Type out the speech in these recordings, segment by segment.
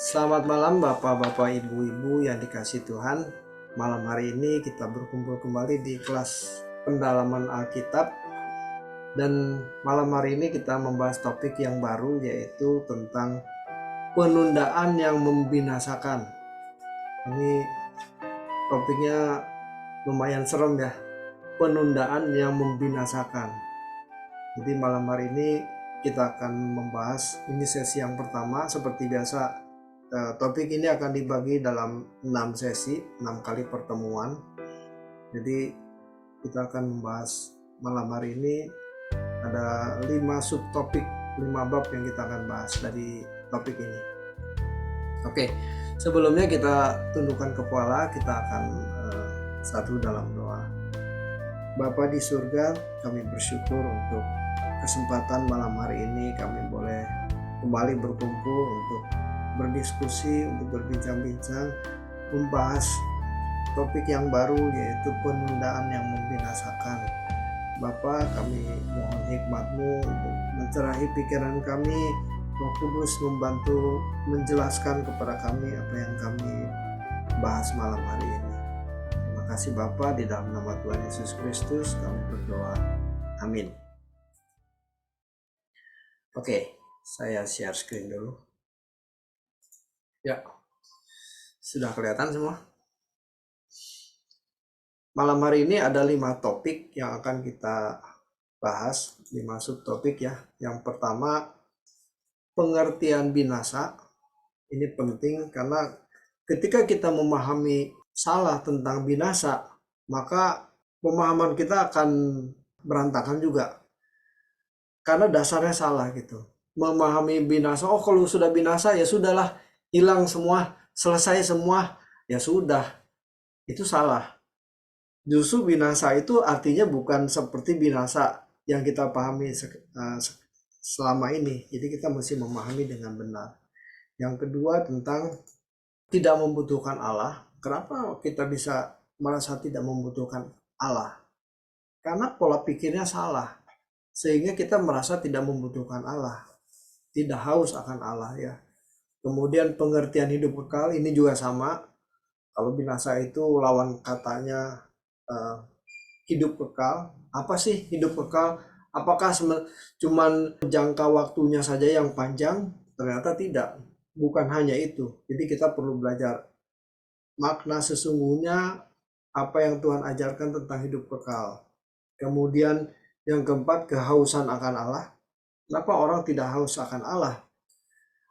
Selamat malam Bapak-Bapak, Ibu-ibu yang dikasihi Tuhan. Malam hari ini kita berkumpul kembali di kelas pendalaman Alkitab. Dan malam hari ini kita membahas topik yang baru, yaitu tentang penundaan yang membinasakan. Ini topiknya lumayan serem ya, penundaan yang membinasakan. Jadi malam hari ini kita akan membahas, ini sesi yang pertama. Seperti biasa, topik ini akan dibagi dalam 6 sesi, 6 kali pertemuan. Jadi kita akan membahas malam hari ini ada 5 subtopik, 5 bab yang kita akan bahas dari topik ini. Oke, sebelumnya kita tundukkan kepala, kita akan satu dalam doa. Bapa di surga, kami bersyukur untuk kesempatan malam hari ini kami boleh kembali berkumpul untuk berdiskusi, untuk berbincang-bincang, membahas topik yang baru, yaitu penundaan yang membinasakan. Bapa, kami mohon hikmat-Mu untuk mencerahi pikiran kami. Roh Kudus membantu menjelaskan kepada kami apa yang kami bahas malam hari ini. Terima kasih Bapa, di dalam nama Tuhan Yesus Kristus kami berdoa. Amin. Oke, saya share screen dulu. Ya, sudah kelihatan semua? Malam hari ini ada 5 topik yang akan kita bahas, 5 subtopik ya. Yang pertama, pengertian binasa. Ini penting karena ketika kita memahami salah tentang binasa, maka pemahaman kita akan berantakan juga. Karena dasarnya salah gitu. Memahami binasa, oh kalau sudah binasa ya sudahlah, hilang semua, selesai semua, ya sudah. Itu salah. Justru binasa itu artinya bukan seperti binasa yang kita pahami selama ini. Jadi kita mesti memahami dengan benar. Yang kedua, tentang tidak membutuhkan Allah. Kenapa kita bisa merasa tidak membutuhkan Allah? Karena pola pikirnya salah. Sehingga kita merasa tidak membutuhkan Allah. Tidak haus akan Allah ya. Kemudian pengertian hidup kekal ini juga sama. Kalau binasa itu lawan katanya hidup kekal. Apa sih hidup kekal? Apakah cuman jangka waktunya saja yang panjang? Ternyata tidak. Bukan hanya itu. Jadi kita perlu belajar makna sesungguhnya apa yang Tuhan ajarkan tentang hidup kekal. Kemudian yang keempat, kehausan akan Allah. Kenapa orang tidak haus akan Allah?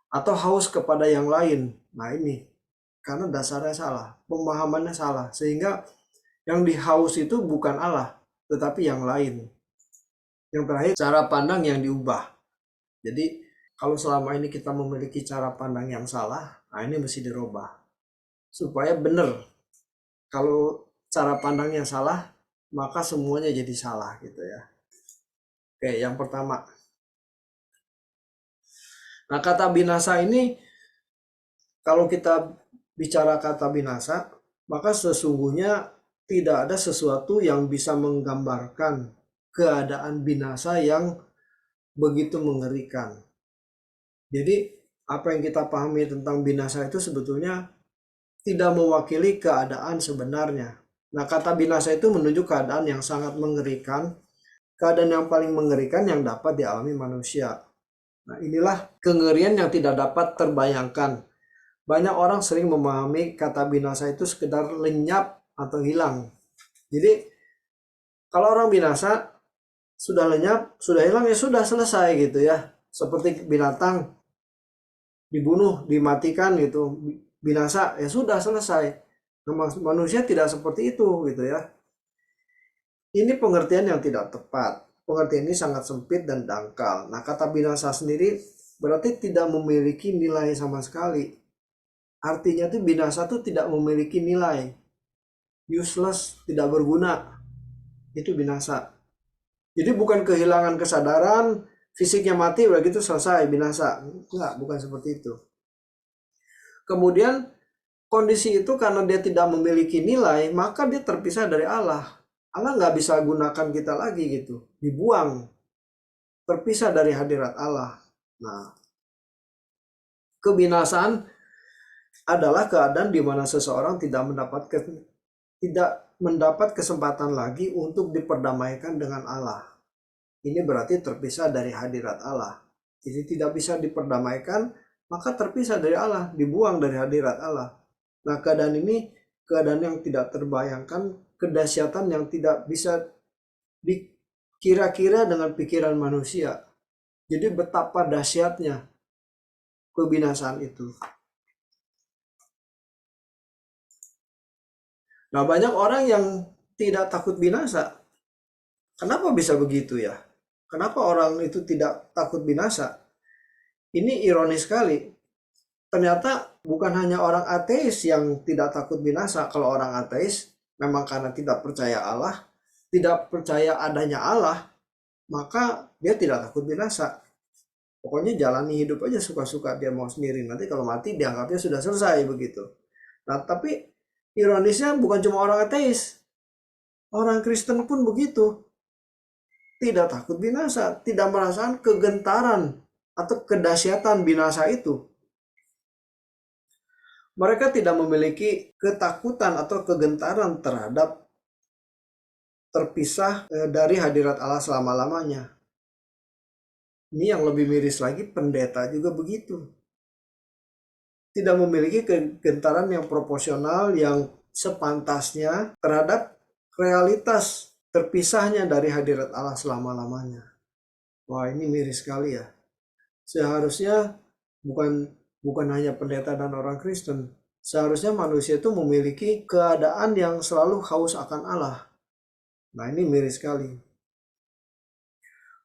Atau haus kepada yang lain? Nah ini, karena dasarnya salah, pemahamannya salah. Sehingga yang dihaus itu bukan Allah, tetapi yang lain. Yang terakhir, cara pandang yang diubah. Jadi, kalau selama ini kita memiliki cara pandang yang salah, nah ini mesti dirubah. Supaya benar. Kalau cara pandangnya salah, maka semuanya jadi salah gitu ya. Oke, yang pertama. Nah, kata binasa ini, kalau kita bicara kata binasa, maka sesungguhnya tidak ada sesuatu yang bisa menggambarkan keadaan binasa yang begitu mengerikan. Jadi, apa yang kita pahami tentang binasa itu sebetulnya tidak mewakili keadaan sebenarnya. Nah, kata binasa itu menunjuk keadaan yang sangat mengerikan, keadaan yang paling mengerikan yang dapat dialami manusia. Nah, inilah kengerian yang tidak dapat terbayangkan. Banyak orang sering memahami kata binasa itu sekedar lenyap atau hilang. Jadi, kalau orang binasa sudah lenyap, sudah hilang, ya sudah selesai gitu ya. Seperti binatang dibunuh, dimatikan gitu, binasa, ya sudah selesai. Manusia tidak seperti itu gitu ya. Ini pengertian yang tidak tepat. Pengertian ini sangat sempit dan dangkal. Nah, kata binasa sendiri berarti tidak memiliki nilai sama sekali. Artinya tuh binasa tuh tidak memiliki nilai. Useless, tidak berguna. Itu binasa. Jadi bukan kehilangan kesadaran, fisiknya mati, udah gitu selesai, binasa. Enggak, bukan seperti itu. Kemudian kondisi itu karena dia tidak memiliki nilai, maka dia terpisah dari Allah. Allah nggak bisa gunakan kita lagi gitu, dibuang, terpisah dari hadirat Allah. Nah, kebinasaan adalah keadaan di mana seseorang tidak mendapat kesempatan lagi untuk diperdamaikan dengan Allah. Ini berarti terpisah dari hadirat Allah. Jadi tidak bisa diperdamaikan, maka terpisah dari Allah, dibuang dari hadirat Allah. Nah, keadaan ini keadaan yang tidak terbayangkan, kedahsyatan yang tidak bisa dikira-kira dengan pikiran manusia. Jadi betapa dahsyatnya kebinasaan itu. Nah, banyak orang yang tidak takut binasa. Kenapa bisa begitu ya? Kenapa orang itu tidak takut binasa? Ini ironis sekali. Ternyata bukan hanya orang ateis yang tidak takut binasa. Kalau orang ateis memang karena tidak percaya Allah, tidak percaya adanya Allah, maka dia tidak takut binasa. Pokoknya jalani hidup aja suka-suka dia mau sendiri. Nanti kalau mati dianggapnya sudah selesai begitu. Nah, tapi ironisnya bukan cuma orang ateis. Orang Kristen pun begitu. Tidak takut binasa, tidak merasakan kegentaran atau kedahsyatan binasa itu. Mereka tidak memiliki ketakutan atau kegentaran terhadap terpisah dari hadirat Allah selama-lamanya. Ini yang lebih miris lagi, pendeta juga begitu. Tidak memiliki kegentaran yang proporsional, yang sepantasnya terhadap realitas terpisahnya dari hadirat Allah selama-lamanya. Wah, ini miris sekali ya. Seharusnya bukan hanya pendeta dan orang Kristen. Seharusnya manusia itu memiliki keadaan yang selalu haus akan Allah. Nah, ini miris sekali.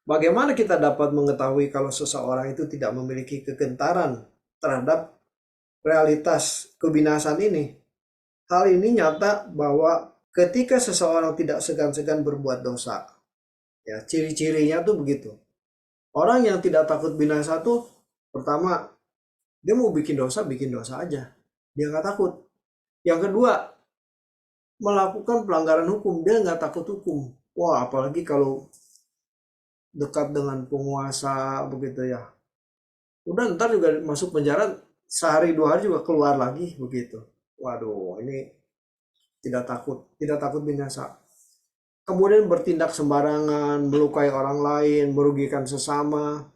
Bagaimana kita dapat mengetahui kalau seseorang itu tidak memiliki kegentaran terhadap realitas kebinasaan ini? Hal ini nyata bahwa ketika seseorang tidak segan-segan berbuat dosa, ya ciri-cirinya tuh begitu. Orang yang tidak takut binasa tuh pertama, dia mau bikin dosa aja. Dia nggak takut. Yang kedua, melakukan pelanggaran hukum, dia nggak takut hukum. Wah, apalagi kalau dekat dengan penguasa begitu ya. Udah ntar juga masuk penjara sehari 2 hari juga keluar lagi begitu. Waduh, ini tidak takut binasa. Kemudian bertindak sembarangan, melukai orang lain, merugikan sesama,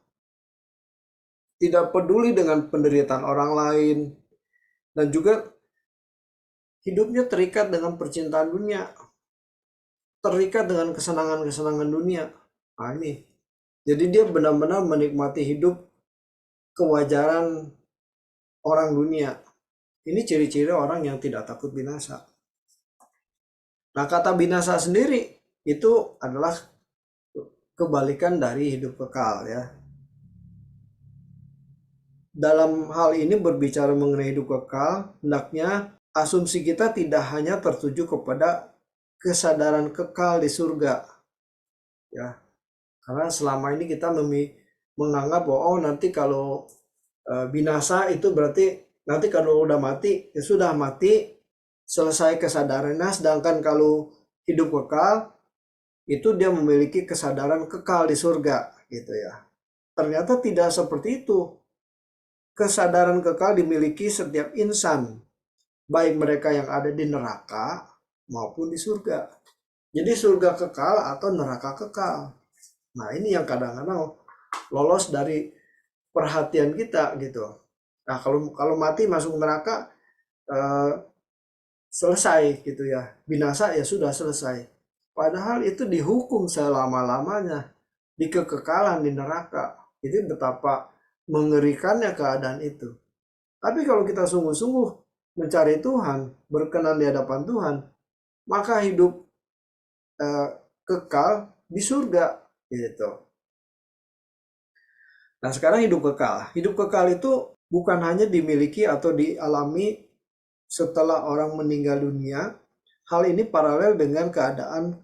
tidak peduli dengan penderitaan orang lain, dan juga hidupnya terikat dengan percintaan dunia, terikat dengan kesenangan-kesenangan dunia. Nah ini, jadi dia benar-benar menikmati hidup kewajaran orang dunia. Ini ciri-ciri orang yang tidak takut binasa. Nah, kata binasa sendiri itu adalah kebalikan dari hidup kekal ya. Dalam hal ini berbicara mengenai hidup kekal, hendaknya asumsi kita tidak hanya tertuju kepada kesadaran kekal di surga. Ya. Karena selama ini kita menganggap bahwa oh nanti kalau binasa itu berarti nanti kalau udah mati ya sudah mati selesai kesadarannya, sedangkan kalau hidup kekal itu dia memiliki kesadaran kekal di surga gitu ya. Ternyata tidak seperti itu. Kesadaran kekal dimiliki setiap insan, baik mereka yang ada di neraka maupun di surga. Jadi surga kekal atau neraka kekal. Nah, ini yang kadang-kadang lolos dari perhatian kita gitu. Nah, kalau mati masuk neraka selesai gitu ya. Binasa ya sudah selesai. Padahal itu dihukum selama-lamanya di kekekalan di neraka. Itu betapa mengerikannya keadaan itu. Tapi kalau kita sungguh-sungguh mencari Tuhan, berkenan di hadapan Tuhan, maka hidup kekal di surga gitu. Nah, sekarang hidup kekal. Hidup kekal itu bukan hanya dimiliki atau dialami setelah orang meninggal dunia. Hal ini paralel dengan keadaan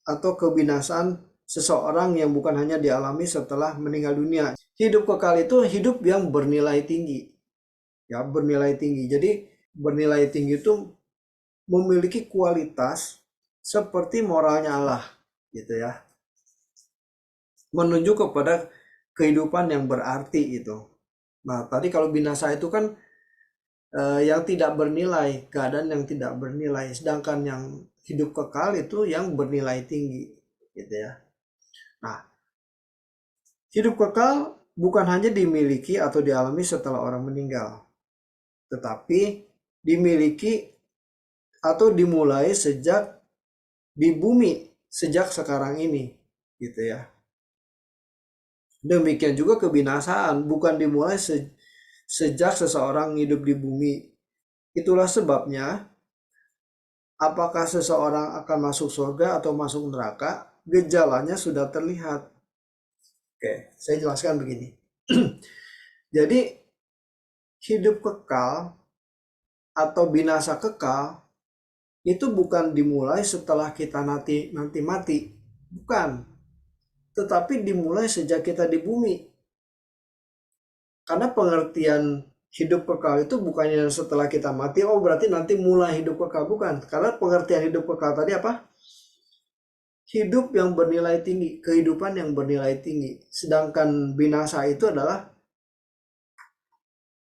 atau kebinasaan seseorang yang bukan hanya dialami setelah meninggal dunia. Hidup kekal itu hidup yang bernilai tinggi. Ya, bernilai tinggi. Jadi bernilai tinggi itu memiliki kualitas seperti moralnya Allah, gitu ya. Menuju kepada kehidupan yang berarti itu. Nah, tadi kalau binasa itu kan yang tidak bernilai, keadaan yang tidak bernilai. Sedangkan yang hidup kekal itu yang bernilai tinggi, gitu ya. Nah, hidup kekal bukan hanya dimiliki atau dialami setelah orang meninggal, tetapi dimiliki atau dimulai sejak di bumi, sejak sekarang ini, gitu ya. Demikian juga kebinasaan bukan dimulai sejak seseorang hidup di bumi. Itulah sebabnya apakah seseorang akan masuk surga atau masuk neraka, gejalanya sudah terlihat. Oke, saya jelaskan begini. Jadi hidup kekal atau binasa kekal itu bukan dimulai setelah kita nanti mati, bukan, tetapi dimulai sejak kita di bumi. Karena pengertian hidup kekal itu bukannya setelah kita mati, oh berarti nanti mulai hidup kekal, bukan. Karena pengertian hidup kekal tadi apa? Hidup yang bernilai tinggi, kehidupan yang bernilai tinggi. Sedangkan binasa itu adalah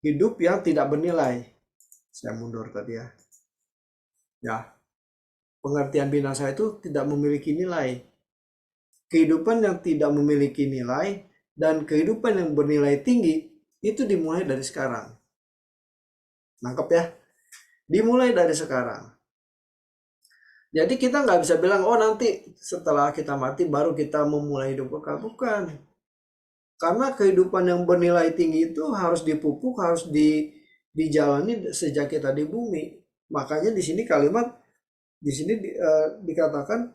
hidup yang tidak bernilai. Saya mundur tadi ya. Ya, pengertian binasa itu tidak memiliki nilai. Kehidupan yang tidak memiliki nilai dan kehidupan yang bernilai tinggi itu dimulai dari sekarang. Nangkep ya? Dimulai dari sekarang. Jadi kita nggak bisa bilang, oh nanti setelah kita mati baru kita memulai hidup kekal. Bukan. Karena kehidupan yang bernilai tinggi itu harus dipupuk, harus dijalani sejak kita di bumi. Makanya di sini kalimat, di sini dikatakan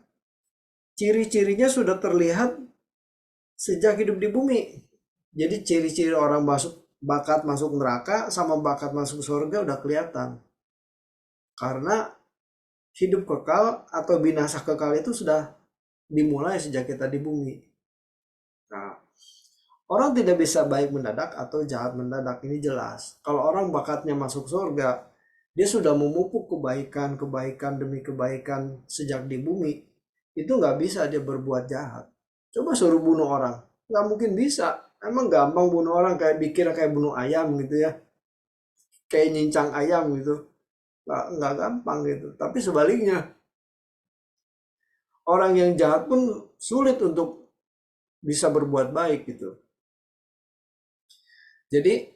ciri-cirinya sudah terlihat sejak hidup di bumi. Jadi ciri-ciri orang bakat masuk neraka sama bakat masuk surga udah kelihatan. Karena hidup kekal atau binasa kekal itu sudah dimulai sejak kita di bumi. Nah, orang tidak bisa baik mendadak atau jahat mendadak, ini jelas. Kalau orang bakatnya masuk surga, dia sudah memupuk kebaikan demi kebaikan sejak di bumi. Itu nggak bisa dia berbuat jahat. Coba suruh bunuh orang, nggak mungkin bisa. Emang gampang bunuh orang, kayak dikira kayak bunuh ayam gitu ya, kayak nyincang ayam gitu. Nggak gampang gitu. Tapi sebaliknya, orang yang jahat pun sulit untuk bisa berbuat baik gitu. Jadi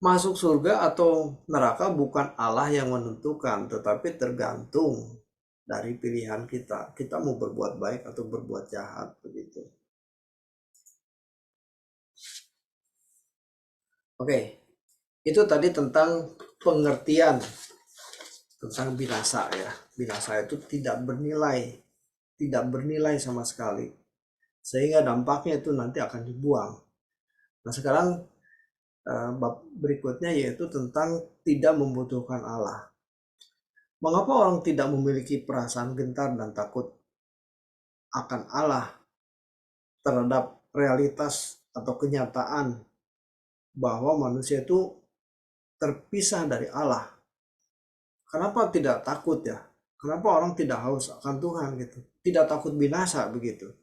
masuk surga atau neraka bukan Allah yang menentukan, tetapi tergantung dari pilihan kita. Kita mau berbuat baik atau berbuat jahat begitu. Oke, itu tadi tentang pengertian tentang binasa ya. Binasa itu tidak bernilai sama sekali. Sehingga dampaknya itu nanti akan dibuang. Nah sekarang bab berikutnya yaitu tentang tidak membutuhkan Allah. Mengapa orang tidak memiliki perasaan gentar dan takut akan Allah terhadap realitas atau kenyataan bahwa manusia itu terpisah dari Allah? Kenapa tidak takut ya? Kenapa orang tidak haus akan Tuhan gitu? Tidak takut binasa begitu.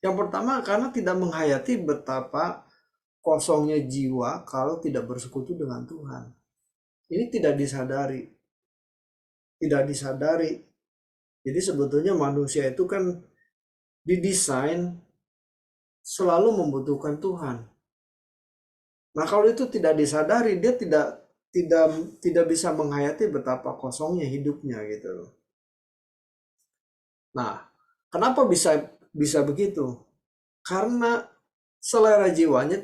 Yang pertama karena tidak menghayati betapa kosongnya jiwa kalau tidak bersekutu dengan Tuhan. Ini tidak disadari. Tidak disadari. Jadi sebetulnya manusia itu kan didesain selalu membutuhkan Tuhan. Nah, kalau itu tidak disadari, dia tidak bisa menghayati betapa kosongnya hidupnya gitu. Nah, kenapa bisa begitu? Karena selera jiwanya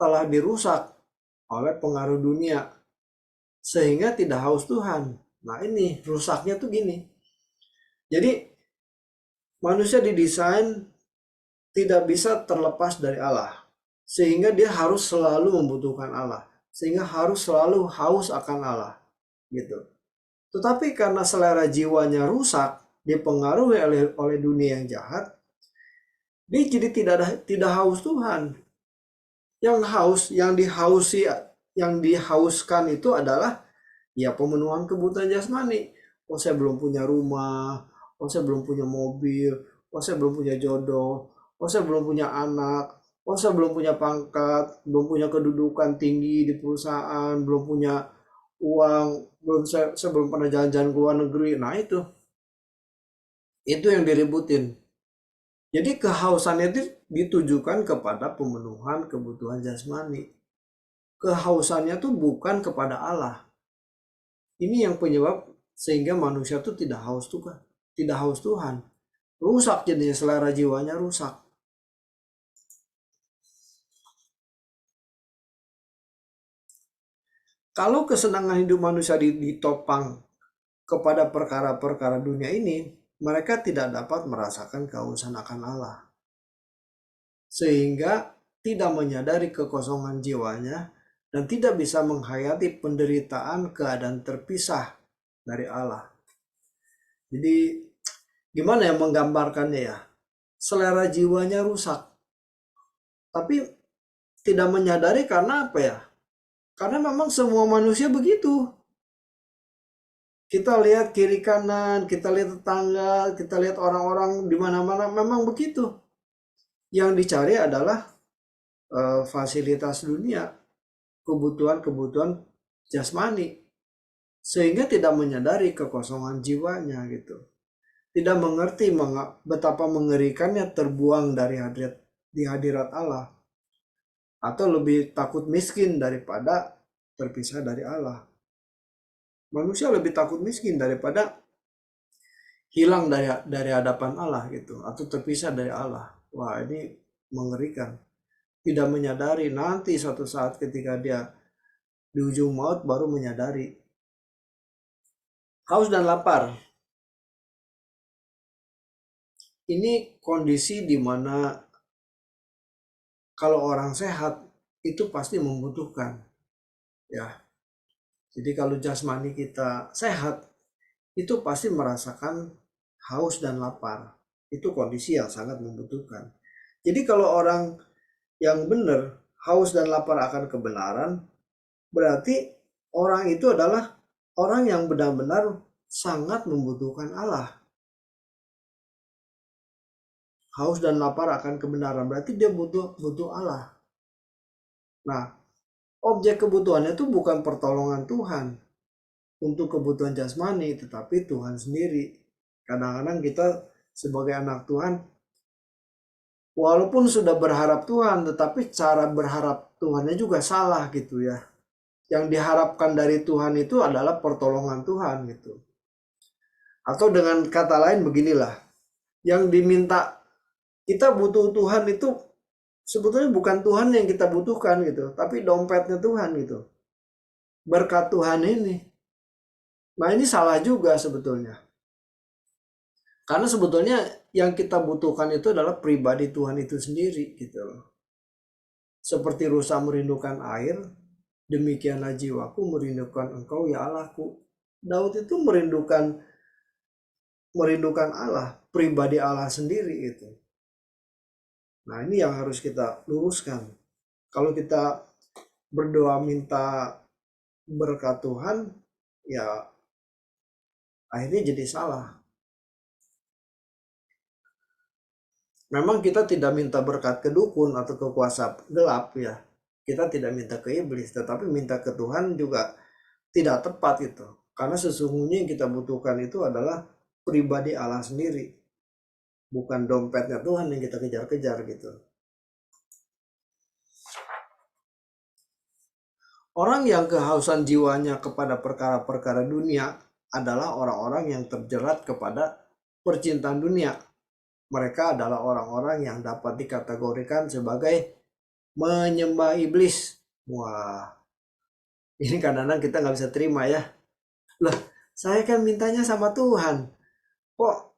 telah dirusak oleh pengaruh dunia sehingga tidak haus Tuhan. Nah, ini rusaknya tuh gini. Jadi manusia didesain tidak bisa terlepas dari Allah. Sehingga dia harus selalu membutuhkan Allah. Sehingga harus selalu haus akan Allah. Gitu. Tetapi karena selera jiwanya rusak, dipengaruhi oleh dunia yang jahat, dia jadi tidak haus Tuhan. Yang dihauskan itu adalah ya pemenuhan kebutuhan jasmani. Oh saya belum punya rumah, oh saya belum punya mobil, oh saya belum punya jodoh, oh saya belum punya anak, oh saya belum punya pangkat, belum punya kedudukan tinggi di perusahaan, belum punya uang, saya belum pernah jalan-jalan ke luar negeri. Nah itu yang diributin. Jadi kehausannya itu ditujukan kepada pemenuhan kebutuhan jasmani. Kehausannya tuh bukan kepada Allah. Ini yang penyebab sehingga manusia tuh tidak haus Tuhan, tidak haus Tuhan. Rusak jadinya, selera jiwanya rusak. Kalau kesenangan hidup manusia ditopang kepada perkara-perkara dunia ini, mereka tidak dapat merasakan kehausan akan Allah. Sehingga tidak menyadari kekosongan jiwanya dan tidak bisa menghayati penderitaan keadaan terpisah dari Allah. Jadi gimana ya menggambarkannya ya? Selera jiwanya rusak. Tapi tidak menyadari karena apa ya? Karena memang semua manusia begitu. Kita lihat kiri kanan, kita lihat tetangga, kita lihat orang-orang di mana-mana memang begitu. Yang dicari adalah fasilitas dunia, kebutuhan-kebutuhan jasmani, sehingga tidak menyadari kekosongan jiwanya gitu. Tidak mengerti betapa mengerikannya terbuang dari hadirat Allah, atau lebih takut miskin daripada terpisah dari Allah. Manusia lebih takut miskin daripada hilang dari hadapan Allah gitu, atau terpisah dari Allah. Wah, ini mengerikan. Tidak menyadari, nanti suatu saat ketika dia di ujung maut baru menyadari. Haus dan lapar. Ini kondisi di mana kalau orang sehat itu pasti membutuhkan, ya. Jadi kalau jasmani kita sehat, itu pasti merasakan haus dan lapar. Itu kondisi yang sangat membutuhkan. Jadi kalau orang yang benar haus dan lapar akan kebenaran, berarti orang itu adalah orang yang benar-benar sangat membutuhkan Allah. Haus dan lapar akan kebenaran berarti dia butuh Allah. Nah, objek kebutuhannya itu bukan pertolongan Tuhan untuk kebutuhan jasmani, tetapi Tuhan sendiri. Kadang-kadang kita sebagai anak Tuhan, walaupun sudah berharap Tuhan, tetapi cara berharap Tuhannya juga salah gitu ya. Yang diharapkan dari Tuhan itu adalah pertolongan Tuhan gitu. Atau dengan kata lain beginilah, yang diminta kita butuh Tuhan itu sebetulnya bukan Tuhan yang kita butuhkan gitu, tapi dompetnya Tuhan gitu. Berkat Tuhan ini. Nah, ini salah juga sebetulnya. Karena sebetulnya yang kita butuhkan itu adalah pribadi Tuhan itu sendiri gitu loh. Seperti rusa merindukan air, demikianlah jiwaku merindukan Engkau ya Allahku. Daud itu merindukan Allah, pribadi Allah sendiri itu. Nah, ini yang harus kita luruskan. Kalau kita berdoa minta berkat Tuhan, ya akhirnya jadi salah. Memang kita tidak minta berkat ke dukun atau ke kuasa gelap ya. Kita tidak minta ke iblis, tetapi minta ke Tuhan juga tidak tepat itu. Karena sesungguhnya yang kita butuhkan itu adalah pribadi Allah sendiri. Bukan dompetnya Tuhan yang kita kejar-kejar gitu. Orang yang kehausan jiwanya kepada perkara-perkara dunia adalah orang-orang yang terjerat kepada percintaan dunia. Mereka adalah orang-orang yang dapat dikategorikan sebagai menyembah iblis. Wah, ini kadang-kadang kita nggak bisa terima ya. Lah, saya kan mintanya sama Tuhan. Kok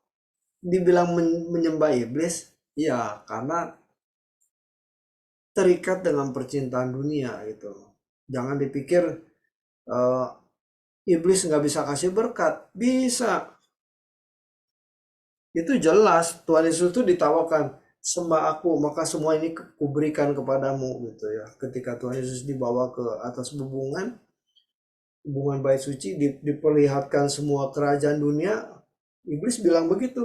dibilang menyembah iblis? Ya, karena terikat dengan percintaan dunia gitu. Jangan dipikir uh, iblis nggak bisa kasih berkat. Bisa. Itu jelas Tuhan Yesus itu ditawarkan, sembah aku maka semua ini kuberikan kepadamu gitu ya. Ketika Tuhan Yesus dibawa ke atas hubungan bait suci, diperlihatkan semua kerajaan dunia, iblis bilang begitu,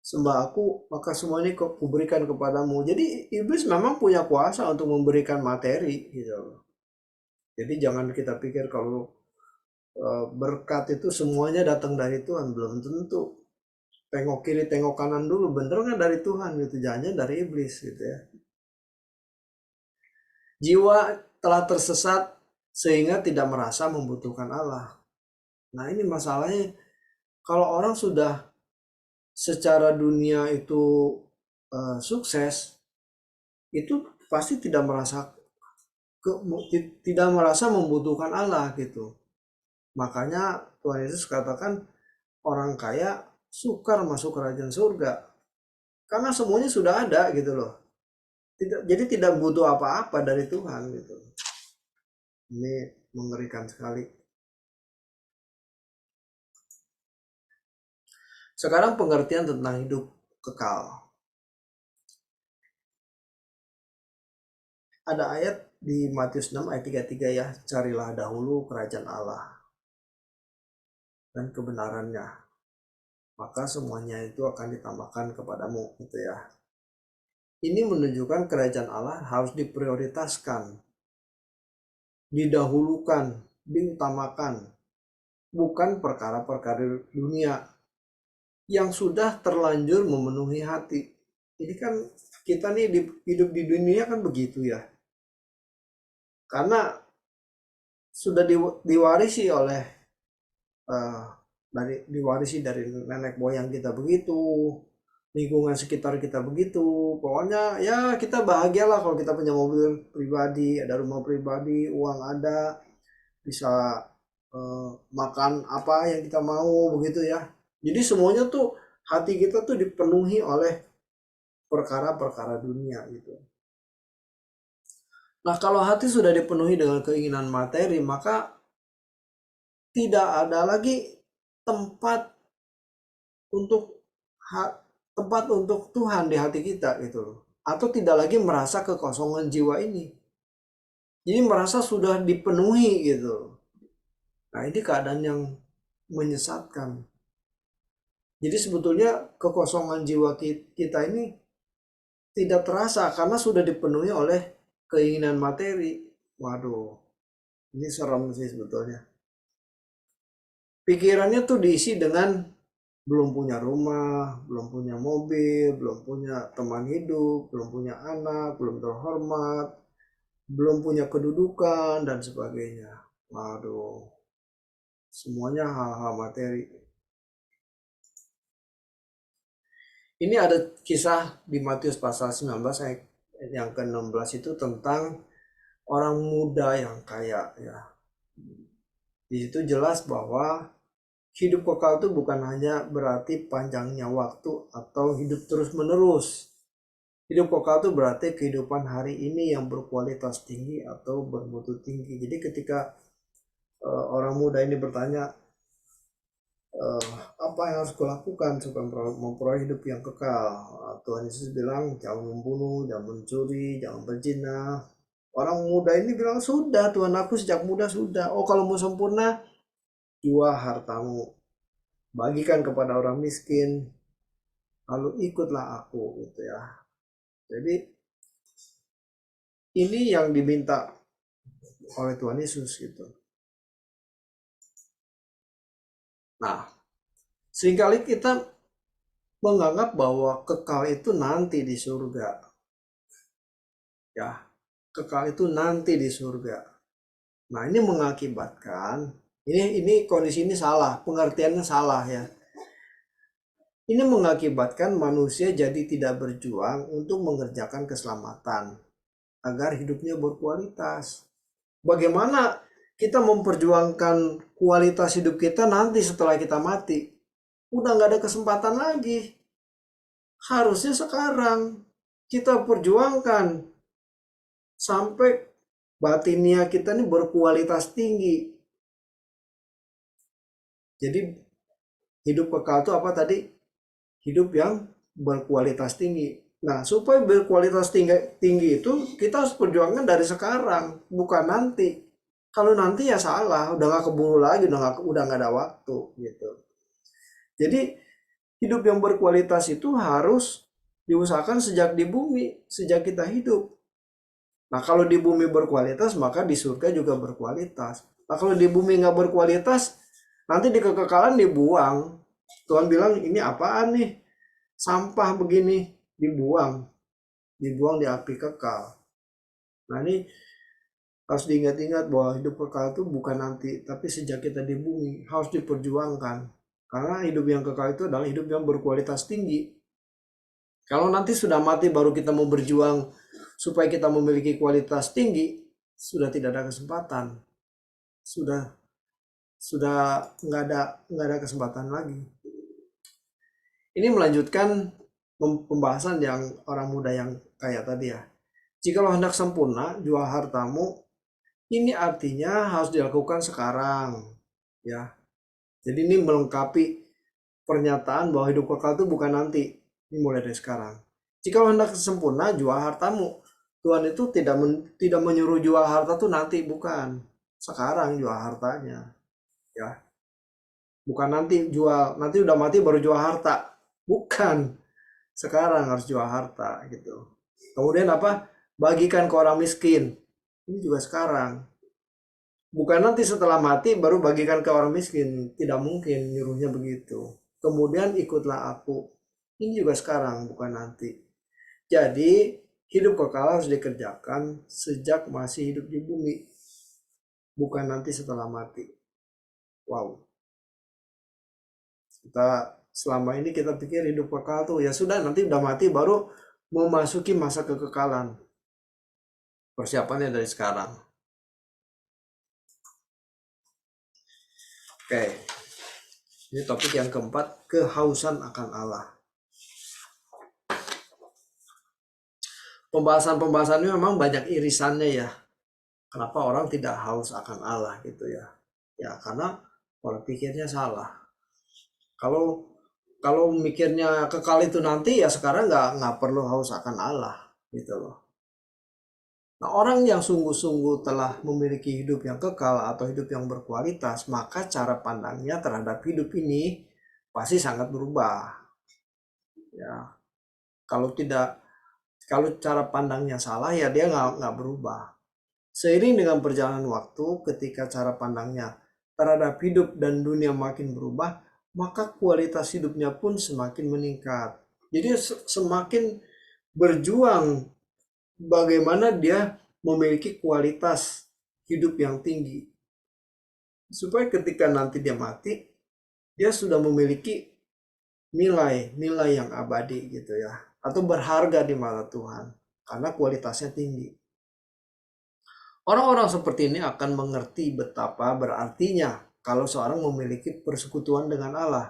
sembah aku maka semua ini kuberikan kepadamu. Jadi iblis memang punya kuasa untuk memberikan materi gitu. Jadi jangan kita pikir kalau berkat itu semuanya datang dari Tuhan, belum tentu. Tengok kiri, tengok kanan dulu, bener nggak dari Tuhan gitu, jangan dari iblis gitu ya. Jiwa telah tersesat sehingga tidak merasa membutuhkan Allah. Nah ini masalahnya, kalau orang sudah secara dunia itu sukses, itu pasti tidak merasa membutuhkan Allah gitu. Makanya Tuhan Yesus katakan orang kaya sukar masuk kerajaan surga karena semuanya sudah ada gitu loh. Jadi tidak butuh apa-apa dari Tuhan gitu. Ini mengerikan sekali. Sekarang pengertian tentang hidup kekal. Ada ayat di Matius 6 ayat 33 ya, carilah dahulu kerajaan Allah dan kebenarannya, maka semuanya itu akan ditambahkan kepadamu gitu ya. Ini menunjukkan kerajaan Allah harus diprioritaskan, didahulukan, diutamakan, bukan perkara-perkara dunia yang sudah terlanjur memenuhi hati. Ini kan kita nih hidup di dunia kan begitu ya. Karena sudah diwarisi oleh diwarisi dari nenek moyang kita begitu, lingkungan sekitar kita begitu. Pokoknya ya kita bahagialah kalau kita punya mobil pribadi, ada rumah pribadi, uang ada, bisa makan apa yang kita mau begitu ya. Jadi semuanya tuh hati kita tuh dipenuhi oleh perkara-perkara dunia gitu. Nah, kalau hati sudah dipenuhi dengan keinginan materi, maka tidak ada lagi tempat untuk tempat untuk Tuhan di hati kita gitu loh. Atau tidak lagi merasa kekosongan jiwa ini. Jadi merasa sudah dipenuhi gitu. Nah, ini keadaan yang menyesatkan. Jadi sebetulnya kekosongan jiwa kita ini tidak terasa karena sudah dipenuhi oleh keinginan materi. Waduh, ini serem sih sebetulnya. Pikirannya tuh diisi dengan belum punya rumah, belum punya mobil, belum punya teman hidup, belum punya anak, belum terhormat, belum punya kedudukan dan sebagainya. Waduh, semuanya hal-hal materi. Ini ada kisah di Matius pasal 19 ayat yang ke-16 itu tentang orang muda yang kaya ya. Di situ jelas bahwa hidup kekal itu bukan hanya berarti panjangnya waktu atau hidup terus-menerus. Hidup kekal itu berarti kehidupan hari ini yang berkualitas tinggi atau bermutu tinggi. Jadi ketika orang muda ini bertanya, apa yang harus kulakukan supaya memperoleh hidup yang kekal? Tuhan Yesus bilang, jangan membunuh, jangan mencuri, jangan berzina. Orang muda ini bilang, sudah Tuhan, aku sejak muda sudah. Oh, kalau mau sempurna, jual hartamu, bagikan kepada orang miskin, lalu ikutlah aku gitu ya. Jadi ini yang diminta oleh Tuhan Yesus gitu. Nah, seringkali kita menganggap bahwa kekal itu nanti di surga. Ya, kekal itu nanti di surga. Nah, ini mengakibatkan ini kondisi ini salah, pengertiannya salah ya. Ini mengakibatkan manusia jadi tidak berjuang untuk mengerjakan keselamatan agar hidupnya berkualitas. Bagaimana kita memperjuangkan kualitas hidup kita nanti setelah kita mati? Udah nggak ada kesempatan lagi. Harusnya sekarang kita perjuangkan sampai batinia kita ini berkualitas tinggi. Jadi hidup kekal itu apa tadi? Hidup yang berkualitas tinggi. Nah, supaya berkualitas tinggi itu kita harus perjuangkan dari sekarang, bukan nanti. Kalau nanti ya salah, udah nggak keburu lagi, udah nggak ada waktu gitu. Jadi hidup yang berkualitas itu harus diusahakan sejak di bumi, sejak kita hidup. Nah, kalau di bumi berkualitas, maka di surga juga berkualitas. Nah, kalau di bumi nggak berkualitas, nanti di kekekalan dibuang. Tuhan bilang, ini apaan nih? Sampah begini, dibuang. Dibuang di api kekal. Nah, ini harus diingat-ingat bahwa hidup kekal itu bukan nanti, tapi sejak kita di bumi harus diperjuangkan. Karena hidup yang kekal itu adalah hidup yang berkualitas tinggi. Kalau nanti sudah mati baru kita mau berjuang supaya kita memiliki kualitas tinggi, sudah tidak ada kesempatan. Sudah sudah nggak ada kesempatan lagi. Ini melanjutkan pembahasan yang orang muda yang kaya tadi ya. Jikalau hendak sempurna, jual hartamu. Ini artinya harus dilakukan sekarang, ya. Jadi ini melengkapi pernyataan bahwa hidup kekal itu bukan nanti. Ini mulai dari sekarang. Jikalau hendak sempurna, jual hartamu. Tuhan itu tidak menyuruh jual harta tuh nanti, bukan. Sekarang jual hartanya, ya. Bukan nanti jual, nanti udah mati baru jual harta. Bukan. Sekarang harus jual harta gitu. Kemudian apa? Bagikan ke orang miskin. Ini juga sekarang. Bukan nanti setelah mati baru bagikan ke orang miskin. Tidak mungkin nyuruhnya begitu. Kemudian ikutlah aku. Ini juga sekarang, bukan nanti. Jadi hidup kekal harus dikerjakan sejak masih hidup di bumi. Bukan nanti setelah mati. Wow. Kita selama ini kita pikir hidup kekal tuh ya sudah nanti udah mati baru memasuki masa kekekalan. Persiapannya dari sekarang. Oke. Ini topik yang keempat, kehausan akan Allah. Pembahasan-pembahasannya memang banyak irisannya ya. Kenapa orang tidak haus akan Allah gitu ya? Ya karena pola pikirnya salah. Kalau kalau mikirnya kekal itu nanti ya sekarang nggak perlu haus akan Allah gitu loh. Nah, orang yang sungguh-sungguh telah memiliki hidup yang kekal atau hidup yang berkualitas, maka cara pandangnya terhadap hidup ini pasti sangat berubah. Ya, kalau tidak, kalau cara pandangnya salah ya dia nggak berubah. Seiring dengan perjalanan waktu, ketika cara pandangnya terhadap hidup dan dunia makin berubah, maka kualitas hidupnya pun semakin meningkat. Jadi semakin berjuang bagaimana dia memiliki kualitas hidup yang tinggi. Supaya ketika nanti dia mati, dia sudah memiliki nilai-nilai yang abadi gitu ya. Atau berharga di mata Tuhan. Karena kualitasnya tinggi. Orang-orang seperti ini akan mengerti betapa berartinya kalau seorang memiliki persekutuan dengan Allah.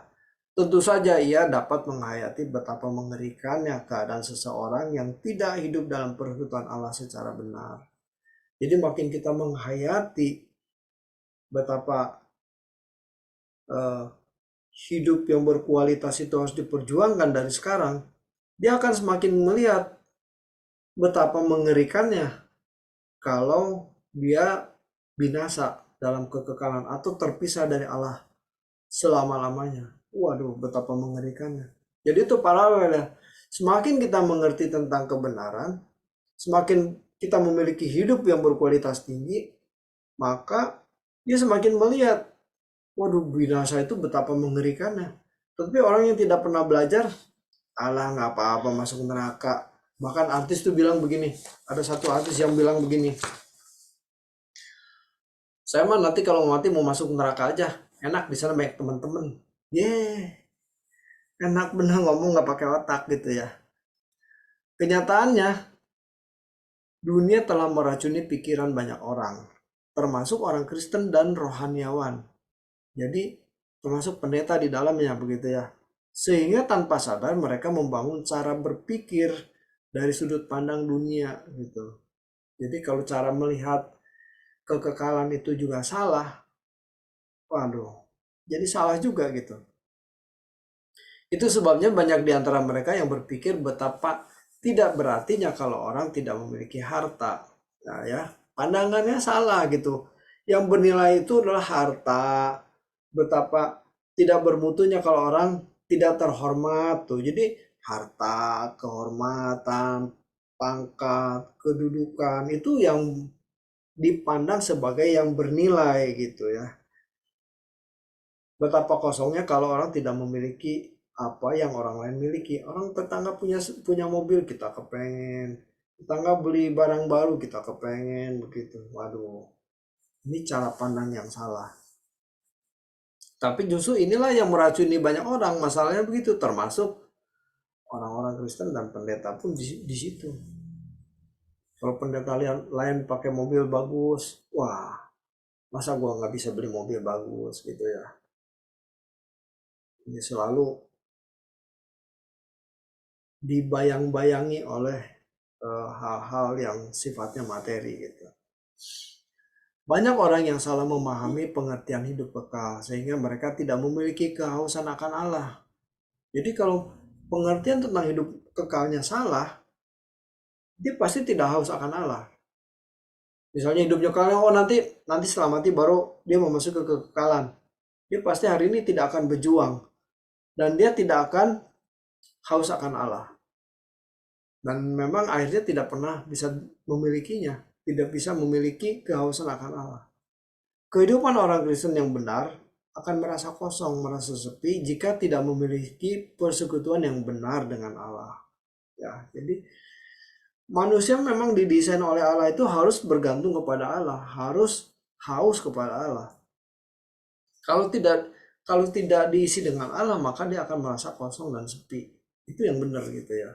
Tentu saja ia dapat menghayati betapa mengerikannya keadaan seseorang yang tidak hidup dalam persekutuan Allah secara benar. Jadi makin kita menghayati betapa hidup yang berkualitas itu harus diperjuangkan dari sekarang, dia akan semakin melihat betapa mengerikannya kalau dia binasa dalam kekekalan atau terpisah dari Allah selama-lamanya. Waduh, betapa mengerikannya. Jadi itu paralel ya. Semakin kita mengerti tentang kebenaran, semakin kita memiliki hidup yang berkualitas tinggi, maka dia semakin melihat, waduh binasa itu betapa mengerikannya. Tapi orang yang tidak pernah belajar, alah nggak apa-apa masuk neraka. Bahkan artis tuh bilang begini, ada satu artis yang bilang begini, saya mah nanti kalau mati mau masuk neraka aja, enak di sana banyak teman-teman. Enak bener ngomong nggak pakai otak gitu ya. Kenyataannya dunia telah meracuni pikiran banyak orang, termasuk orang Kristen dan rohaniawan. Jadi termasuk pendeta di dalamnya begitu ya. Sehingga tanpa sadar mereka membangun cara berpikir dari sudut pandang dunia gitu. Jadi kalau cara melihat kekekalan itu juga salah, waduh, jadi salah juga gitu. Itu sebabnya banyak di antara mereka yang berpikir betapa tidak berartinya kalau orang tidak memiliki harta. Nah ya, pandangannya salah gitu. Yang bernilai itu adalah harta. Betapa tidak bermutunya kalau orang tidak terhormat tuh. Jadi harta, kehormatan, pangkat, kedudukan, itu yang dipandang sebagai yang bernilai gitu ya. Betapa kosongnya kalau orang tidak memiliki apa yang orang lain miliki. Orang tetangga punya mobil, kita kepengen. Tetangga beli barang baru, kita kepengen begitu. Waduh, ini cara pandang yang salah. Tapi justru inilah yang meracuni banyak orang. Masalahnya begitu, termasuk orang-orang Kristen dan pendeta pun di situ. Kalau pendeta lain pakai mobil bagus, wah, masa gua nggak bisa beli mobil bagus gitu ya. Ini selalu dibayang-bayangi oleh hal-hal yang sifatnya materi gitu. Banyak orang yang salah memahami pengertian hidup kekal sehingga mereka tidak memiliki kehausan akan Allah. Jadi kalau pengertian tentang hidup kekalnya salah, dia pasti tidak haus akan Allah. Misalnya hidupnya kekal, oh nanti setelah mati baru dia mau masuk ke kekekalan. Dia pasti hari ini tidak akan berjuang dan dia tidak akan haus akan Allah. Dan memang akhirnya tidak pernah bisa memilikinya, tidak bisa memiliki kehausan akan Allah. Kehidupan orang Kristen yang benar akan merasa kosong, merasa sepi jika tidak memiliki persekutuan yang benar dengan Allah. Ya, jadi manusia memang didesain oleh Allah itu harus bergantung kepada Allah, harus haus kepada Allah. Kalau tidak diisi dengan Allah, maka dia akan merasa kosong dan sepi. Itu yang benar gitu ya.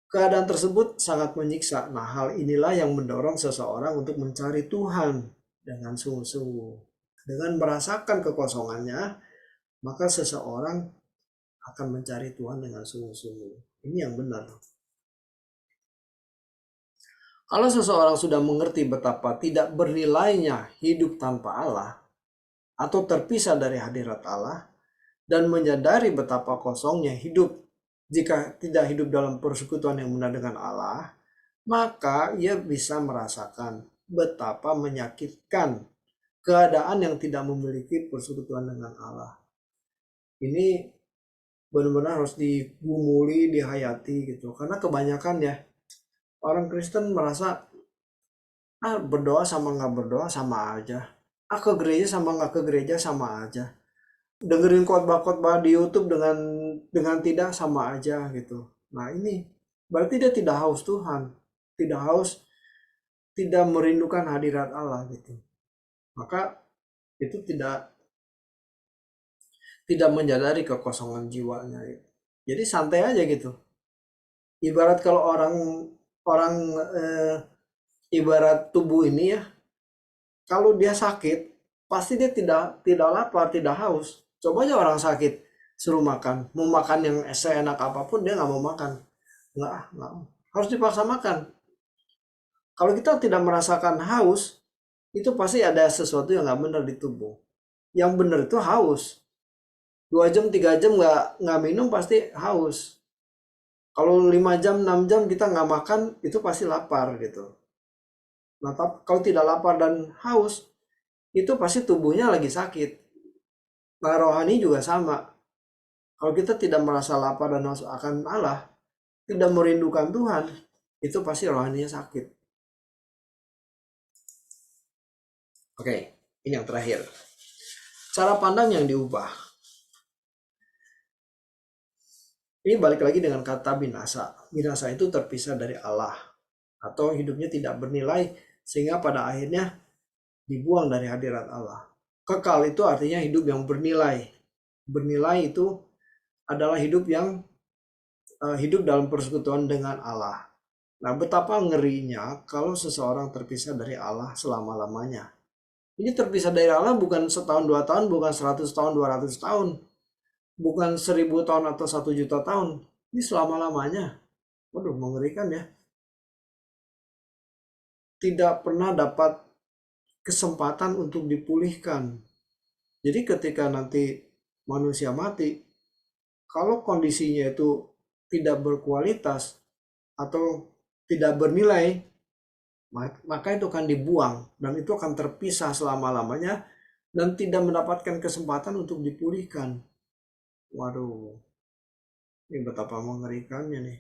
Keadaan tersebut sangat menyiksa. Nah, hal inilah yang mendorong seseorang untuk mencari Tuhan dengan sungguh-sungguh. Dengan merasakan kekosongannya, maka seseorang akan mencari Tuhan dengan sungguh-sungguh. Ini yang benar. Kalau seseorang sudah mengerti betapa tidak bernilainya hidup tanpa Allah, atau terpisah dari hadirat Allah, dan menyadari betapa kosongnya hidup jika tidak hidup dalam persekutuan yang benar dengan Allah, maka ia bisa merasakan betapa menyakitkan keadaan yang tidak memiliki persekutuan dengan Allah. Ini benar-benar harus digumuli, dihayati gitu. Karena kebanyakan ya orang Kristen merasa berdoa sama nggak berdoa sama aja. Ke gereja sama nggak ke gereja sama aja. Dengerin khotbah-khotbah di YouTube dengan tidak sama aja gitu. Nah ini berarti dia tidak haus Tuhan, tidak haus, tidak merindukan hadirat Allah gitu. Maka itu tidak menyadari kekosongan jiwanya. Jadi santai aja gitu. Ibarat kalau orang orang ibarat tubuh ini ya, kalau dia sakit pasti dia tidak lapar, tidak haus. Coba aja orang sakit suruh makan, mau makan yang seenak apapun dia nggak mau makan, nggak harus dipaksa makan. Kalau kita tidak merasakan haus, itu pasti ada sesuatu yang nggak benar di tubuh. Yang benar itu haus. 2 jam 3 jam nggak minum pasti haus. Kalau 5 jam 6 jam kita nggak makan itu pasti lapar gitu. Nah, kalau tidak lapar dan haus itu pasti tubuhnya lagi sakit. Nah, rohani juga sama. Kalau kita tidak merasa lapar dan haus akan Allah, tidak merindukan Tuhan, itu pasti rohaninya sakit. Oke, ini yang terakhir. Cara pandang yang diubah. Ini balik lagi dengan kata binasa. Binasa itu terpisah dari Allah. Atau hidupnya tidak bernilai sehingga pada akhirnya dibuang dari hadirat Allah. Kekal itu artinya hidup yang bernilai. Bernilai itu adalah hidup yang hidup dalam persekutuan dengan Allah. Nah, betapa ngerinya kalau seseorang terpisah dari Allah selama-lamanya. Ini terpisah dari Allah bukan setahun 2 tahun, bukan 100 tahun 200 tahun, bukan 1000 tahun atau 1 juta tahun. Ini selama-lamanya. Waduh, mengerikan ya. Tidak pernah dapat kesempatan untuk dipulihkan. Jadi ketika nanti manusia mati, kalau kondisinya itu tidak berkualitas atau tidak bernilai, maka itu akan dibuang dan itu akan terpisah selama-lamanya dan tidak mendapatkan kesempatan untuk dipulihkan. Waduh, ini betapa mengerikannya nih.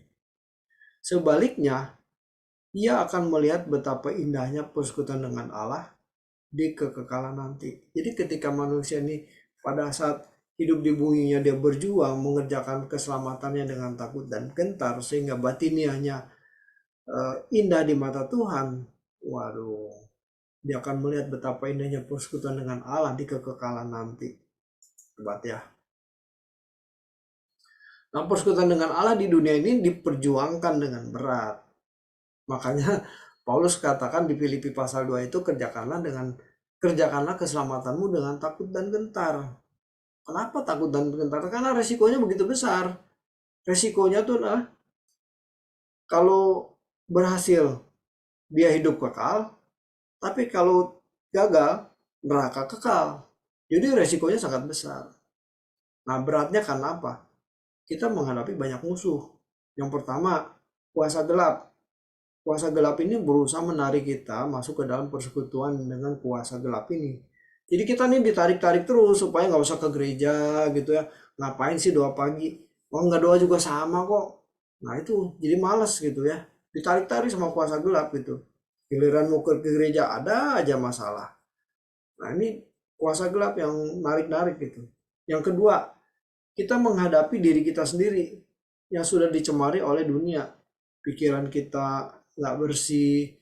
Sebaliknya, ia akan melihat betapa indahnya persekutuan dengan Allah di kekekalan nanti. Jadi ketika manusia ini pada saat hidup di buminya dia berjuang mengerjakan keselamatannya dengan takut dan gentar sehingga batiniahnya indah di mata Tuhan, waduh, dia akan melihat betapa indahnya persekutuan dengan Allah di kekekalan nanti. Hebat ya. Nah, persekutuan dengan Allah di dunia ini diperjuangkan dengan berat. Makanya Paulus katakan di Filipi pasal 2 itu kerjakanlah keselamatanmu dengan takut dan gentar. Kenapa takut dan gentar? Karena resikonya begitu besar. Resikonya tuh kalau berhasil dia hidup kekal, tapi kalau gagal neraka kekal. Jadi resikonya sangat besar. Nah, beratnya karena apa? Kita menghadapi banyak musuh. Yang pertama, kuasa gelap. Kuasa gelap ini berusaha menarik kita masuk ke dalam persekutuan dengan kuasa gelap ini. Jadi kita nih ditarik-tarik terus supaya nggak usah ke gereja gitu ya. Ngapain sih doa pagi? Oh, nggak doa juga sama kok. Nah itu jadi males gitu ya. Ditarik-tarik sama kuasa gelap gitu. Giliran mau ke gereja ada aja masalah. Nah ini kuasa gelap yang narik-narik gitu. Yang kedua, kita menghadapi diri kita sendiri yang sudah dicemari oleh dunia. Pikiran kita nggak bersih,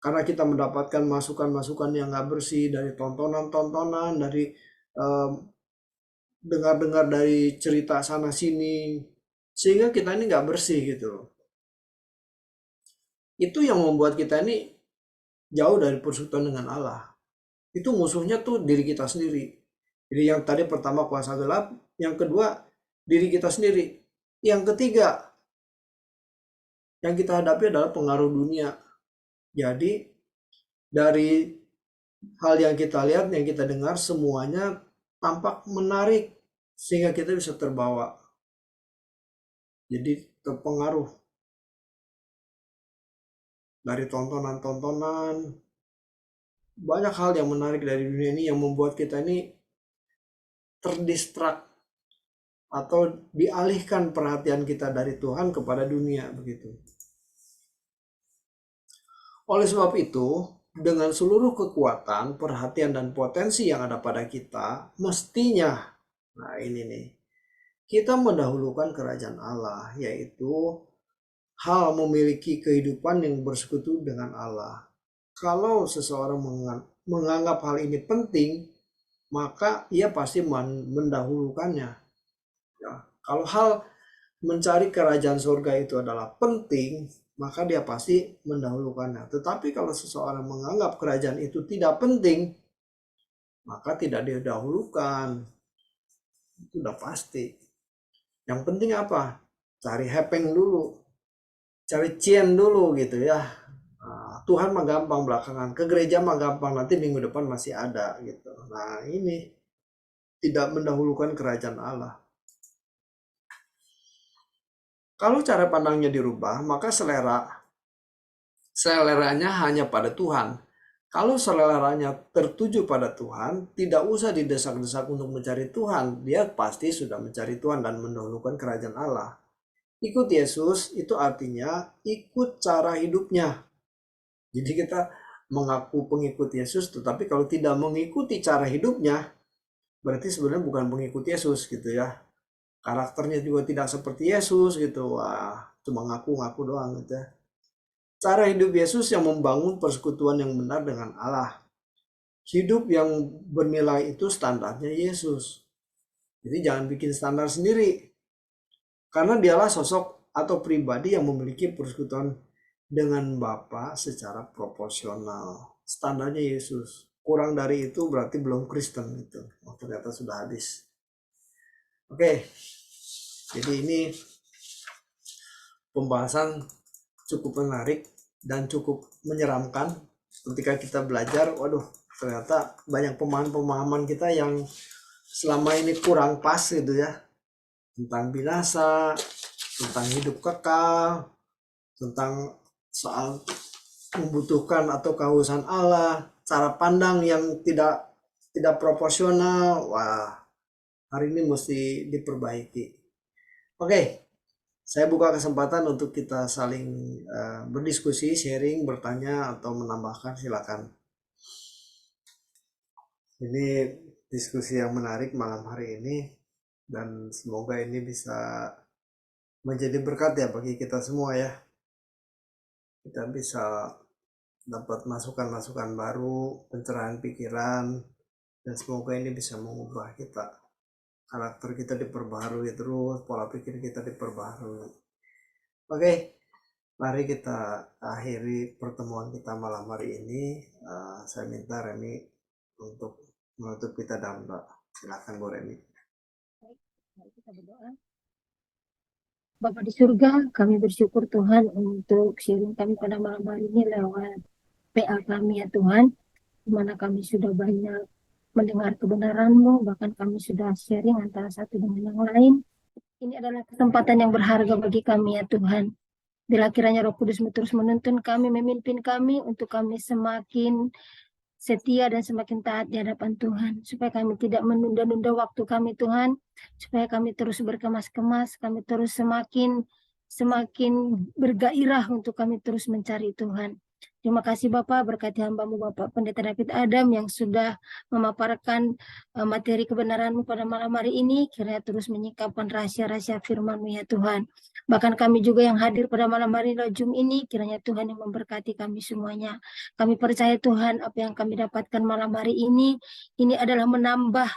karena kita mendapatkan masukan-masukan yang nggak bersih dari tontonan-tontonan, dari dengar-dengar dari cerita sana sini, sehingga kita ini nggak bersih gitu. Itu yang membuat kita ini jauh dari persekutuan dengan Allah. Itu musuhnya tuh diri kita sendiri. Jadi yang tadi pertama kuasa gelap, yang kedua diri kita sendiri. Yang ketiga yang kita hadapi adalah pengaruh dunia. Jadi dari hal yang kita lihat, yang kita dengar semuanya tampak menarik sehingga kita bisa terbawa. Jadi terpengaruh dari tontonan-tontonan. Banyak hal yang menarik dari dunia ini yang membuat kita ini terdistrak atau dialihkan perhatian kita dari Tuhan kepada dunia begitu. Oleh sebab itu, dengan seluruh kekuatan, perhatian dan potensi yang ada pada kita, mestinya, nah ini nih, kita mendahulukan kerajaan Allah, yaitu hal memiliki kehidupan yang bersekutu dengan Allah. Kalau seseorang menganggap hal ini penting, maka ia pasti mendahulukannya. Ya, kalau hal mencari kerajaan surga itu adalah penting, maka dia pasti mendahulukannya. Tetapi kalau seseorang menganggap kerajaan itu tidak penting, maka tidak didahulukan. Itu udah pasti. Yang penting apa? Cari hepeng dulu, cari cien dulu gitu ya. Nah, Tuhan mah gampang belakangan, ke gereja mah gampang, nanti minggu depan masih ada gitu. Nah ini tidak mendahulukan kerajaan Allah. Kalau cara pandangnya dirubah, maka seleranya hanya pada Tuhan. Kalau seleranya tertuju pada Tuhan, tidak usah didesak-desak untuk mencari Tuhan. Dia pasti sudah mencari Tuhan dan mendahulukan kerajaan Allah. Ikut Yesus itu artinya ikut cara hidupnya. Jadi kita mengaku pengikut Yesus, tetapi kalau tidak mengikuti cara hidupnya, berarti sebenarnya bukan pengikut Yesus gitu ya. Karakternya juga tidak seperti Yesus gitu. Wah, cuma ngaku-ngaku doang gitu ya. Cara hidup Yesus yang membangun persekutuan yang benar dengan Allah. Hidup yang bernilai itu standarnya Yesus. Jadi jangan bikin standar sendiri. Karena dialah sosok atau pribadi yang memiliki persekutuan dengan Bapa secara proporsional. Standarnya Yesus. Kurang dari itu berarti belum Kristen itu. Oh, ternyata sudah habis. Oke. Jadi ini pembahasan cukup menarik dan cukup menyeramkan ketika kita belajar. Waduh, ternyata banyak pemahaman-pemahaman kita yang selama ini kurang pas gitu ya, tentang binasa, tentang hidup kekal, tentang soal membutuhkan atau kehausan Allah, cara pandang yang tidak proporsional. Wah, hari ini mesti diperbaiki. Oke, Saya buka kesempatan untuk kita saling berdiskusi, sharing, bertanya, atau menambahkan, silakan. Ini diskusi yang menarik malam hari ini, dan semoga ini bisa menjadi berkat ya bagi kita semua ya. Kita bisa dapat masukan-masukan baru, pencerahan pikiran, dan semoga ini bisa mengubah kita. Karakter kita diperbaharui terus, pola pikir kita diperbaharui. Oke, mari kita akhiri pertemuan kita malam hari ini. Saya minta Remi untuk menutup kita dalam doa. Silakan Bu Remi. Mari kita berdoa. Bapa di surga, kami bersyukur Tuhan untuk sharing kami pada malam hari ini lewat PA kami ya Tuhan, di mana kami sudah banyak mendengar kebenaran-Mu, bahkan kami sudah sharing antara satu dengan yang lain. Ini adalah kesempatan yang berharga bagi kami ya Tuhan. Bila kiranya Roh Kudus-Mu terus menuntun kami, memimpin kami untuk kami semakin setia dan semakin taat di hadapan Tuhan, supaya kami tidak menunda-nunda waktu kami Tuhan, supaya kami terus berkemas-kemas, kami terus semakin bergairah untuk kami terus mencari Tuhan. Terima kasih Bapak, berkati hamba-Mu Bapak Pendeta David Adam yang sudah memaparkan materi kebenaran-Mu pada malam hari ini, kiranya terus menyingkapkan rahasia-rahasia firman-Mu ya Tuhan. Bahkan kami juga yang hadir pada malam hari Zoom ini, kiranya Tuhan yang memberkati kami semuanya. Kami percaya Tuhan apa yang kami dapatkan malam hari ini adalah menambah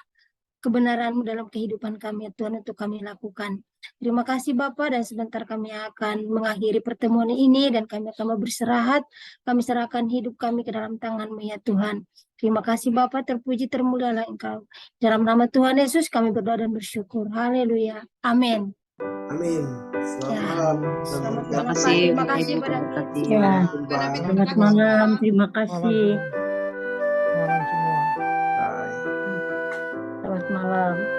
kebenaran-Mu dalam kehidupan kami Tuhan untuk kami lakukan. Terima kasih Bapak, dan sebentar kami akan mengakhiri pertemuan ini dan kami akan beristirahat. Kami serahkan hidup kami ke dalam tangan-Mu ya Tuhan. Terima kasih Bapak, terpuji termulialah Engkau. Dalam nama Tuhan Yesus kami berdoa dan bersyukur. Haleluya. Amin. Amin. Selamat malam. Selamat Terima malam Pak. kasih, Terima Bu kasih Remi, pada berkati. ya. Jumpa. Selamat malam. Terima kasih. Malam semua. Bye. Selamat malam.